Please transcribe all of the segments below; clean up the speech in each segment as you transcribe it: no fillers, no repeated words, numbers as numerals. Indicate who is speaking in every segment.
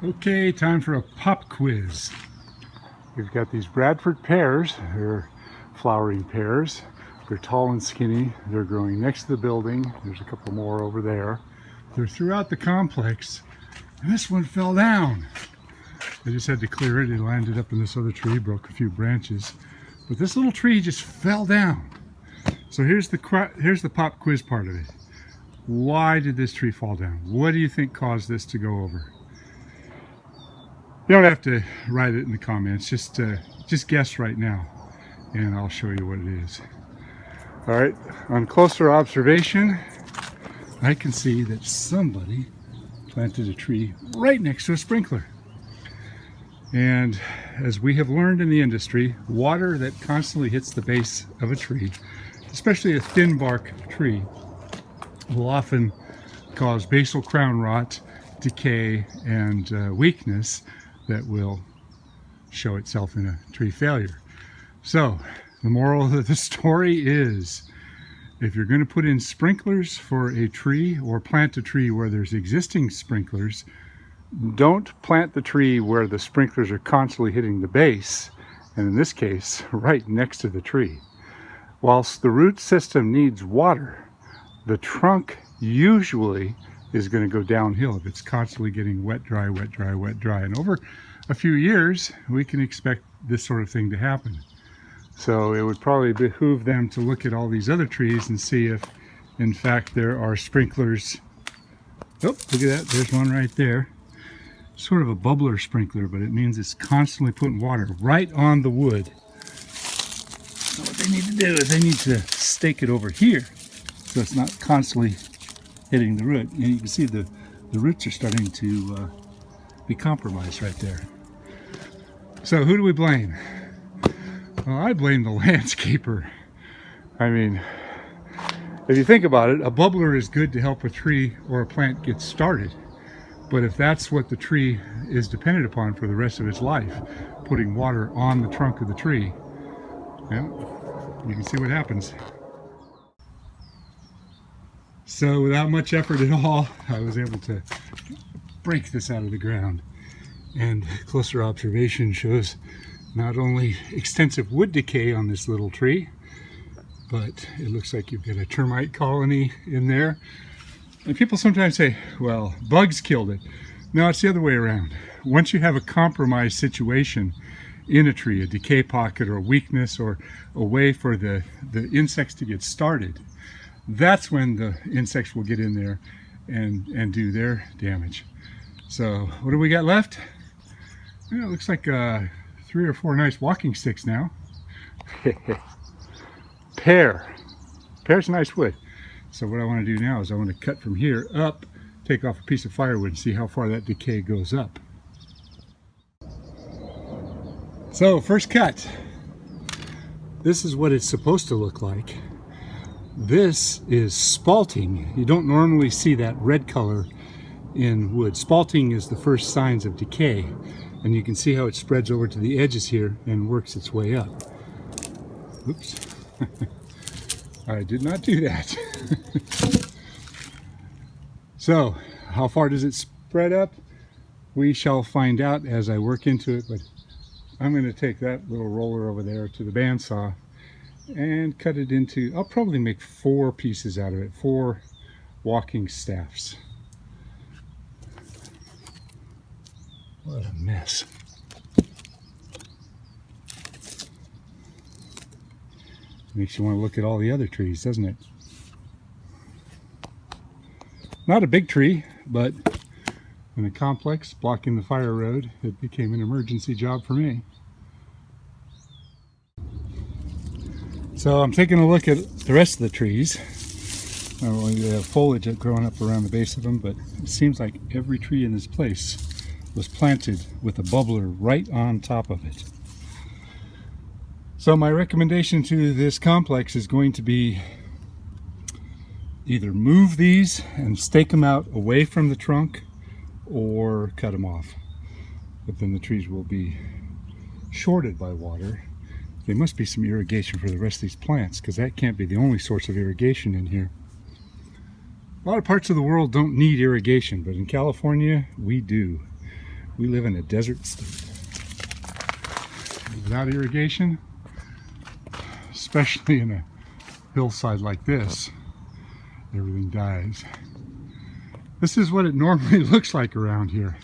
Speaker 1: Okay, time for a pop quiz. We've got these Bradford pears. They're flowering pears. They're tall and skinny. They're growing next to the building. There's a couple more over there. They're throughout the complex. And this one fell down. I just had to clear it. It landed up in this other tree, broke a few branches. But this little tree just fell down. So here's the pop quiz part of it. Why did this tree fall down? What do you think caused this to go over? You don't have to write it in the comments. Just guess right now, and I'll show you what it is. All right, on closer observation, I can see that somebody planted a tree right next to a sprinkler. And as we have learned in the industry, water that constantly hits the base of a tree, especially a thin bark tree, will often cause basal crown rot, decay, and weakness that will show itself in a tree failure. So the moral of the story is, if you're going to put in sprinklers for a tree or plant a tree where there's existing sprinklers, don't plant the tree where the sprinklers are constantly hitting the base, and in this case right next to the tree. Whilst the root system needs water, the trunk usually is going to go downhill if it's constantly getting wet, dry, wet, dry, wet, dry. And over a few years, we can expect this sort of thing to happen. So it would probably behoove them to look at all these other trees and see if, in fact, there are sprinklers. Oh, look at that. There's one right there. Sort of a bubbler sprinkler, but it means it's constantly putting water right on the wood. So what they need to do is they need to stake it over here so it's not constantly hitting the root. And you can see the roots are starting to be compromised right there. So who do we blame? Well, I blame the landscaper. I mean, if you think about it, a bubbler is good to help a tree or a plant get started. But if that's what the tree is dependent upon for the rest of its life, putting water on the trunk of the tree, yeah, you can see what happens. So without much effort at all, I was able to break this out of the ground. And closer observation shows not only extensive wood decay on this little tree, but it looks like you've got a termite colony in there. And people sometimes say, well, bugs killed it. No, it's the other way around. Once you have a compromised situation in a tree, a decay pocket or a weakness or a way for the insects to get started, that's when the insects will get in there and do their damage. So what do we got left? Well, it looks like 3 or 4 nice walking sticks now. Pear's nice wood. So what I want to do now is I want to cut from here up, take off a piece of firewood and see how far that decay goes up. So first cut. This is what it's supposed to look like. This is spalting. You don't normally see that red color in wood. Spalting is the first signs of decay, and you can see how it spreads over to the edges here and works its way up. Oops. I did not do that. So, how far does it spread up? We shall find out as I work into it, but I'm going to take that little roller over there to the bandsaw and cut it into, I'll probably make 4 pieces out of it, 4 walking staffs. What a mess. Makes you want to look at all the other trees, doesn't it? Not a big tree, but in a complex blocking the fire road, it became an emergency job for me. So I'm taking a look at the rest of the trees. Not only do they have foliage growing up around the base of them, but it seems like every tree in this place was planted with a bubbler right on top of it. So my recommendation to this complex is going to be either move these and stake them out away from the trunk or cut them off. But then the trees will be shorted by water. There must be some irrigation for the rest of these plants, because that can't be the only source of irrigation in here. A lot of parts of the world don't need irrigation, but in California, we do. We live in a desert state. Without irrigation, especially in a hillside like this, everything dies. This is what it normally looks like around here.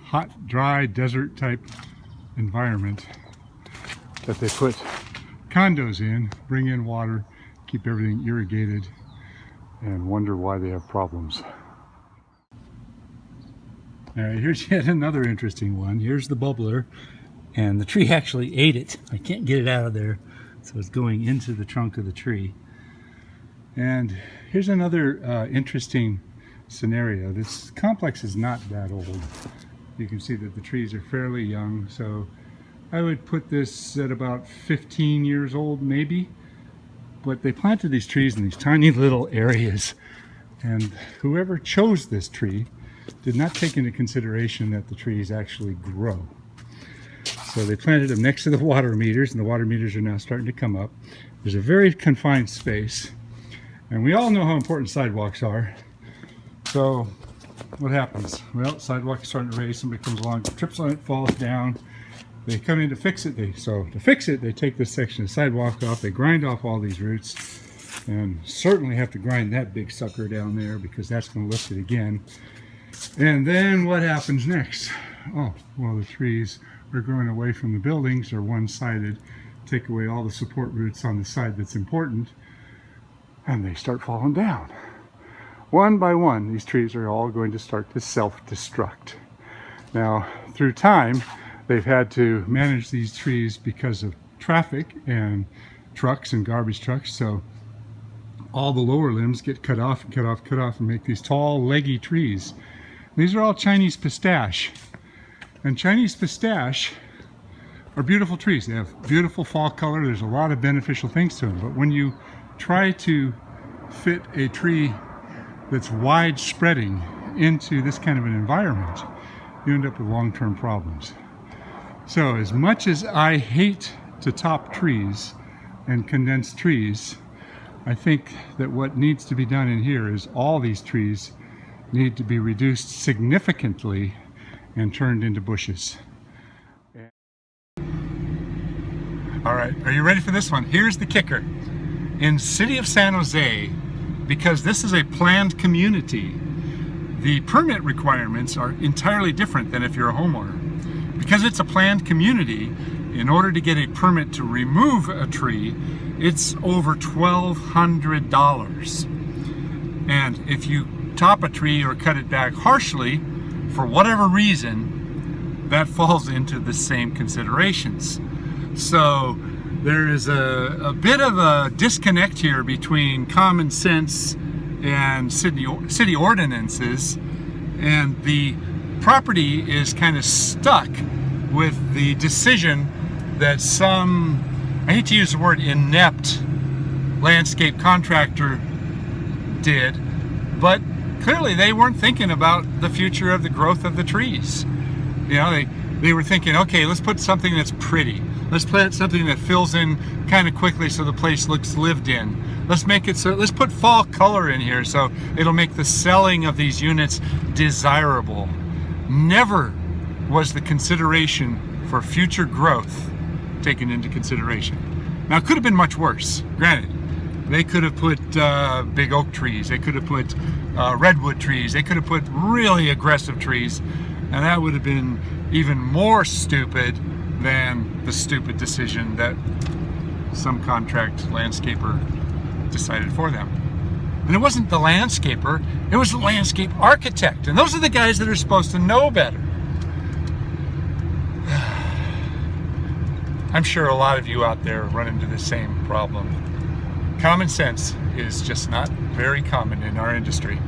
Speaker 1: Hot, dry, desert type environment that they put condos in, bring in water, keep everything irrigated, and wonder why they have problems. All right, here's yet another interesting one. Here's the bubbler, and the tree actually ate it. I can't get it out of there, so it's going into the trunk of the tree. And here's another interesting scenario. This complex is not that old. You can see that the trees are fairly young, so I would put this at about 15 years old maybe. But they planted these trees in these tiny little areas, and whoever chose this tree did not take into consideration that the trees actually grow. So they planted them next to the water meters, and the water meters are now starting to come up. There's a very confined space, and we all know how important sidewalks are. So what happens? Well, sidewalk is starting to raise, somebody comes along, trips on it, falls down. They come in to fix it. They take this section of sidewalk off, they grind off all these roots, and certainly have to grind that big sucker down there because that's going to lift it again. And then what happens next? Oh, well, the trees are growing away from the buildings, are one-sided, take away all the support roots on the side that's important, and they start falling down. One by one, these trees are all going to start to self-destruct. Now, through time, they've had to manage these trees because of traffic and trucks and garbage trucks, so all the lower limbs get cut off and make these tall, leggy trees. These are all Chinese pistache. And Chinese pistache are beautiful trees. They have beautiful fall color. There's a lot of beneficial things to them. But when you try to fit a tree that's wide-spreading into this kind of an environment, you end up with long-term problems. So as much as I hate to top trees and condense trees, I think that what needs to be done in here is all these trees need to be reduced significantly and turned into bushes. All right, are you ready for this one? Here's the kicker. In City of San Jose, because this is a planned community, the permit requirements are entirely different than if you're a homeowner. Because it's a planned community, in order to get a permit to remove a tree, it's over $1,200. And if you top a tree or cut it back harshly, for whatever reason, that falls into the same considerations. So there is a bit of a disconnect here between common sense and city ordinances, and the property is kind of stuck with the decision that some, I hate to use the word inept landscape contractor did, but clearly they weren't thinking about the future of the growth of the trees. You know, they were thinking, okay, let's put something that's pretty. Let's plant something that fills in kind of quickly so the place looks lived in. Let's make it so, let's put fall color in here so it'll make the selling of these units desirable. Never was the consideration for future growth taken into consideration. Now, it could have been much worse, granted. They could have put big oak trees, they could have put redwood trees, they could have put really aggressive trees, and that would have been even more stupid than the stupid decision that some contract landscaper decided for them. And it wasn't the landscaper, it was the landscape architect. And those are the guys that are supposed to know better. I'm sure a lot of you out there run into the same problem. Common sense is just not very common in our industry.